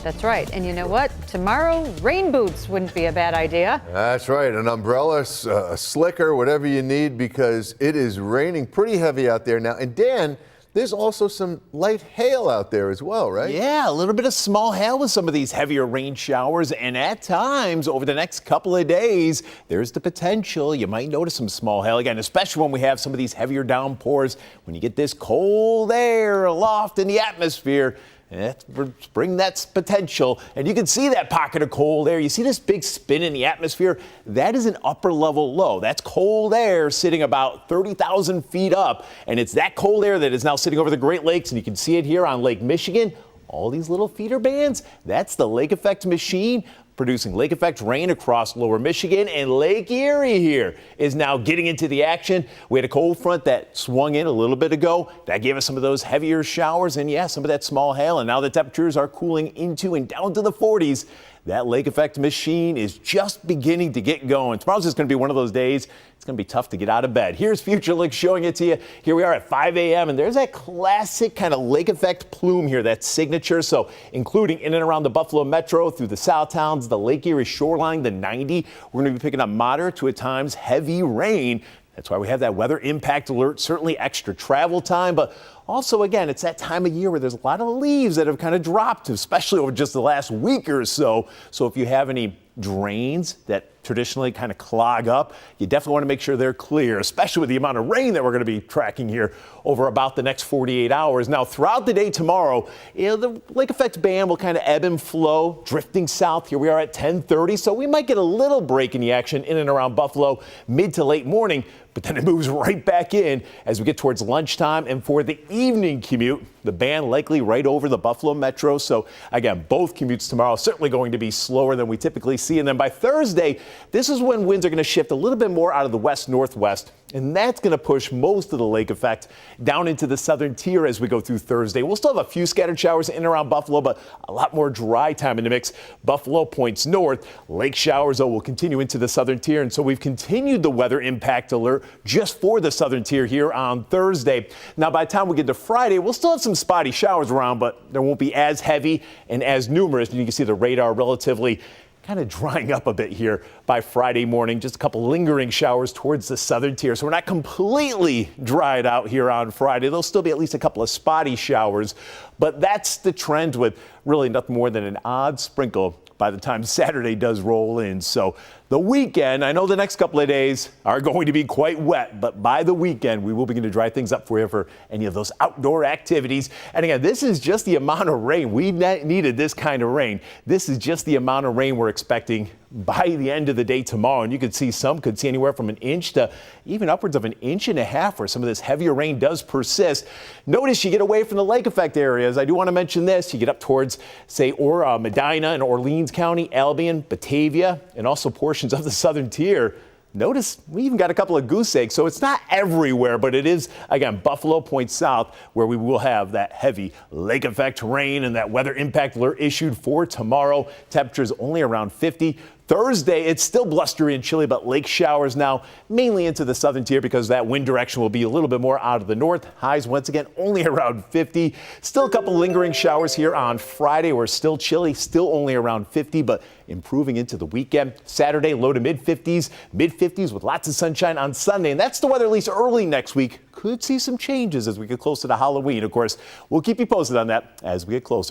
That's right. And you know what? Tomorrow, rain boots wouldn't be a bad idea. That's right. An umbrella, a slicker, whatever you need, because it is raining pretty heavy out there now. And Dan, there's also some light hail out there as well, right? Yeah, a little bit of small hail with some of these heavier rain showers. And at times over the next couple of days, there's the potential you might notice some small hail again, especially when we have some of these heavier downpours. When you get this cold air aloft in the atmosphere, bring that potential, and you can see that pocket of cold air. You see this big spin in the atmosphere? That is an upper level low. That's cold air sitting about 30,000 feet up, and it's that cold air that is now sitting over the Great Lakes, and you can see it here on Lake Michigan. All these little feeder bands, that's the lake effect machine producing lake effect rain across lower Michigan, and Lake Erie here is now getting into the action. We had a cold front that swung in a little bit ago. That gave us some of those heavier showers and some of that small hail. And now the temperatures are cooling into and down to the 40s. That lake effect machine is just beginning to get going. Tomorrow's just going to be one of those days. It's going to be tough to get out of bed. Here's Future Lake showing it to you. Here we are at 5 a.m. and there's that classic kind of lake effect plume here, that signature. So including in and around the Buffalo Metro, through the South Towns, the Lake Erie shoreline, the 90. We're going to be picking up moderate to at times heavy rain. That's why we have that weather impact alert, certainly extra travel time, but also, again, it's that time of year where there's a lot of leaves that have kind of dropped, especially over just the last week or so. So if you have any drains that traditionally kind of clog up, you definitely want to make sure they're clear, especially with the amount of rain that we're going to be tracking here over about the next 48 hours. Now, throughout the day tomorrow, the lake effect band will kind of ebb and flow, drifting south. Here we are at 10:30, so we might get a little break in the action in and around Buffalo mid to late morning, but then it moves right back in as we get towards lunchtime. And for the evening commute, the band likely right over the Buffalo Metro. So again, both commutes tomorrow certainly going to be slower than we typically see. And then by Thursday, this is when winds are going to shift a little bit more out of the west-northwest. And that's going to push most of the lake effect down into the southern tier as we go through Thursday. We'll still have a few scattered showers in and around Buffalo, but a lot more dry time in the mix. Buffalo points north. Lake showers, though, will continue into the southern tier. And so we've continued the weather impact alert just for the southern tier here on Thursday. Now, by the time we get to Friday, we'll still have some spotty showers around, but they won't be as heavy and as numerous. And you can see the radar relatively kind of drying up a bit here by Friday morning. Just a couple lingering showers towards the southern tier. So we're not completely dried out here on Friday. There'll still be at least a couple of spotty showers, but that's the trend with really nothing more than an odd sprinkle by the time Saturday does roll in. So the weekend, I know the next couple of days are going to be quite wet, but by the weekend, we will begin to dry things up for you for any of those outdoor activities. And again, this is just the amount of rain. We needed this kind of rain. This is just the amount of rain we're expecting by the end of the day tomorrow. And you could see some could see anywhere from an inch to even upwards of 1.5 inches where some of this heavier rain does persist. Notice you get away from the lake effect areas. I do want to mention this. You get up towards, say, Medina and Orleans County, Albion, Batavia, and also portions of the southern tier. Notice we even got a couple of goose eggs, so it's not everywhere, but it is, again, Buffalo points south where we will have that heavy lake effect rain and that weather impact alert issued for tomorrow. Temperatures only around 50. Thursday, it's still blustery and chilly, but lake showers now mainly into the southern tier because that wind direction will be a little bit more out of the north. Highs once again only around 50. Still a couple lingering showers here on Friday. We're still chilly, still only around 50, but improving into the weekend. Saturday, low to mid 50s with lots of sunshine on Sunday. And that's the weather at least early next week. Could see some changes as we get closer to Halloween. Of course, we'll keep you posted on that as we get closer.